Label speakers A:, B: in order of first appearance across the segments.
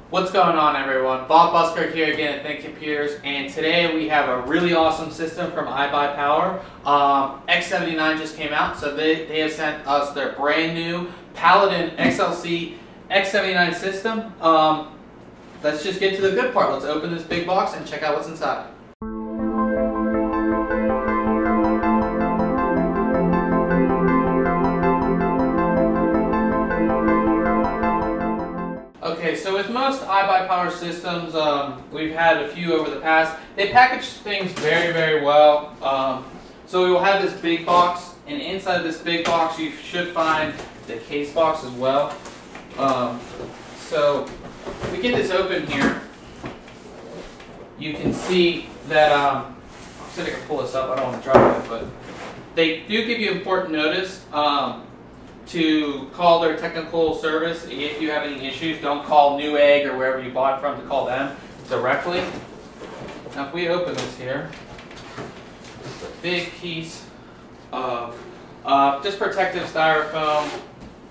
A: What's going on, everyone? Bob Busker here again at ThinkComputers, and today we have a really awesome system from iBUYPOWER. X79 just came out, so they have sent us their brand new Paladin XLC X79 system. Let's just get to the good part. Let's open this big box and check out what's inside. Okay, so with most iBUYPOWER systems, we've had a few over the past. They package things very, very well. So we will have this big box, and inside this big box you should find the case box as well. So if we get this open here, you can see that, I'll see if I can pull this up, I don't want to drop it, but they do give you important notice to call their technical service if you have any issues. Don't call Newegg or wherever you bought it from to call them directly. Now if we open this here, it's a big piece of just protective styrofoam,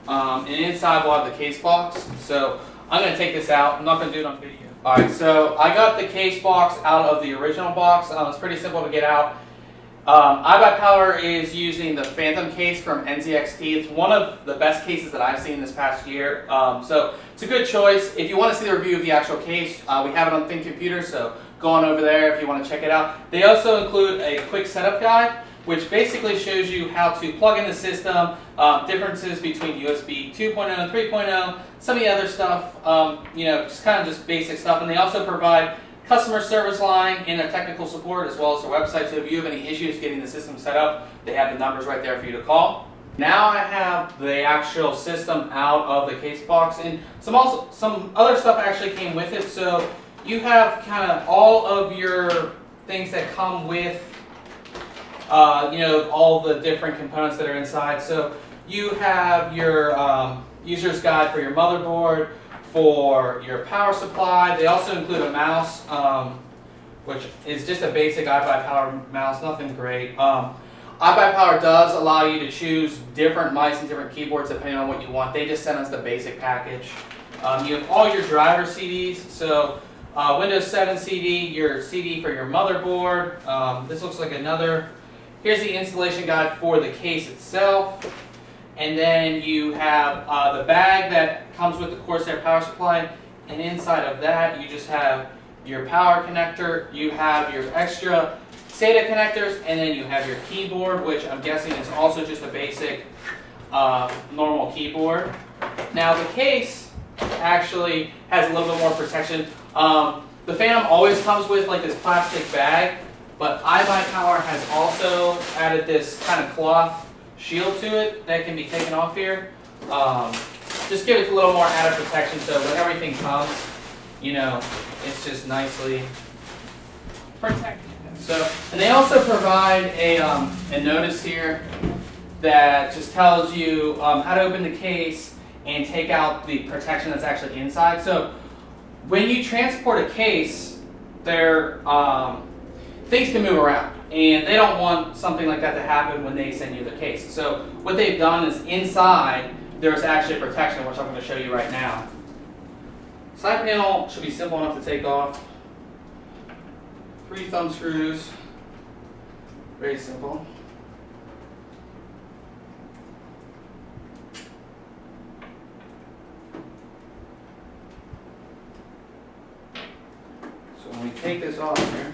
A: and inside we'll have the case box. So I'm going to take this out. I'm not going to do it on video. Alright, so I got the case box out of the original box. It's pretty simple to get out. iBUYPOWER is using the Phantom case from NZXT. It's one of the best cases that I've seen this past year. So it's a good choice. If you want to see the review of the actual case, we have it on ThinkComputers, so go on over there if you want to check it out. They also include a quick setup guide, which basically shows you how to plug in the system, differences between USB 2.0 and 3.0, some of the other stuff, just kind of just basic stuff. And they also provide customer service line and their technical support as well as their website. So if you have any issues getting the system set up, they have the numbers right there for you to call. Now I have the actual system out of the case box, and some other stuff actually came with it. So you have kind of all of your things that come with all the different components that are inside. So you have your user's guide for your motherboard, for your power supply. They also include a mouse, which is just a basic iBUYPOWER mouse, nothing great. iBUYPOWER does allow you to choose different mice and different keyboards depending on what you want. They just sent us the basic package. You have all your driver CDs, so Windows 7 CD, your CD for your motherboard. This looks like another. Here's the installation guide for the case itself. And then you have the bag that comes with the Corsair power supply, and inside of that you just have your power connector, you have your extra SATA connectors, and then you have your keyboard, which I'm guessing is also just a basic normal keyboard. Now the case actually has a little bit more protection. The Phantom always comes with like this plastic bag, but iBUYPOWER has also added this kind of cloth shield to it that can be taken off here. Just give it a little more added protection, so when everything comes, it's just nicely protected. So, and they also provide a notice here that just tells you how to open the case and take out the protection that's actually inside. So when you transport a case, things can move around, and they don't want something like that to happen when they send you the case. So what they've done is inside there's actually protection, which I'm going to show you right now. Side panel should be simple enough to take off. 3 thumb screws, very simple. So when we take this off here,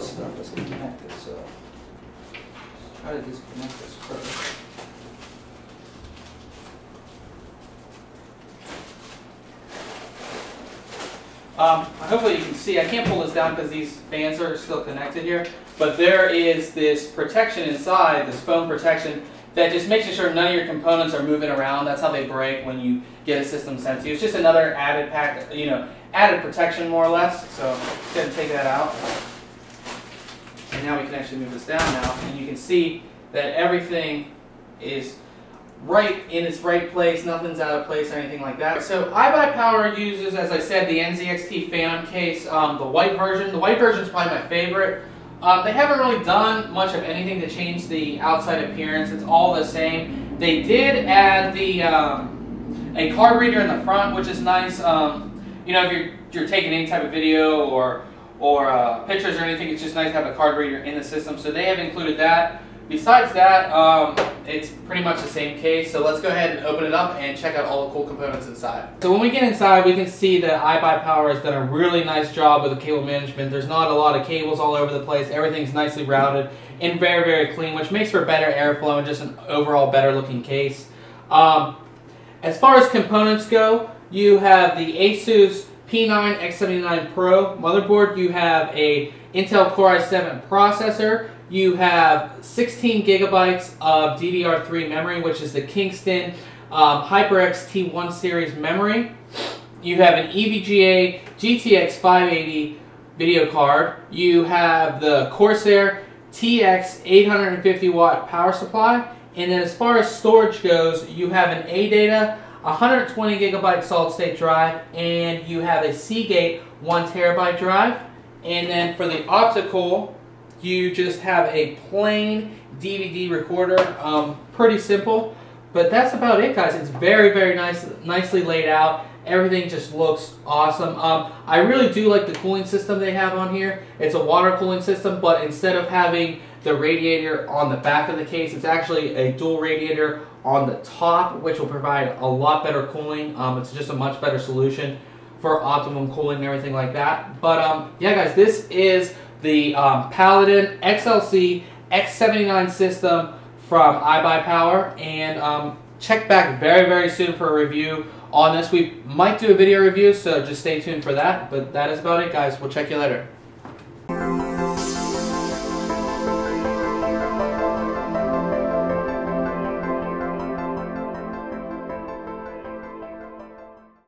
A: stuff is connected, so try to disconnect this first. Hopefully you can see, I can't pull this down because these fans are still connected here, but there is this protection inside, this foam protection, that just makes sure none of your components are moving around. That's how they break when you get a system sent to you. It's just another added added protection more or less. So just going to take that out. And now we can actually move this down now, and you can see that everything is right in its right place, nothing's out of place or anything like that. So iBUYPOWER uses, as I said, the NZXT Phantom case, the white version. The white version is probably my favorite. They haven't really done much of anything to change the outside appearance. It's all the same. They did add the a card reader in the front, which is nice. You know, if you're taking any type of video or pictures or anything, it's just nice to have a card reader in the system. So they have included that. Besides that, it's pretty much the same case. So let's go ahead and open it up and check out all the cool components inside. So when we get inside, we can see that iBUYPOWER has done a really nice job with the cable management. There's not a lot of cables all over the place. Everything's nicely routed and very, very clean, which makes for better airflow and just an overall better looking case. As far as components go, you have the Asus P9 X79 Pro motherboard. You have a Intel Core i7 processor. You have 16 gigabytes of DDR3 memory, which is the Kingston HyperX T1 series memory. You have an EVGA GTX 580 video card. You have the Corsair TX 850 watt power supply. And then as far as storage goes, you have an ADATA 120 gigabyte solid state drive, and you have a Seagate 1 terabyte drive. And then for the optical, you just have a plain DVD recorder. Pretty simple, but that's about it, guys. It's very, very nicely laid out. Everything just looks awesome. I really do like the cooling system they have on here. It's a water cooling system, but instead of having the radiator on the back of the case, it's actually a dual radiator on the top, which will provide a lot better cooling. It's just a much better solution for optimum cooling and everything like that. But yeah, guys, this is the Paladin XLC X79 system from iBUYPOWER, and check back very, very soon for a review on this. We might do a video review, so just stay tuned for that. But that is about it, guys. We'll check you later.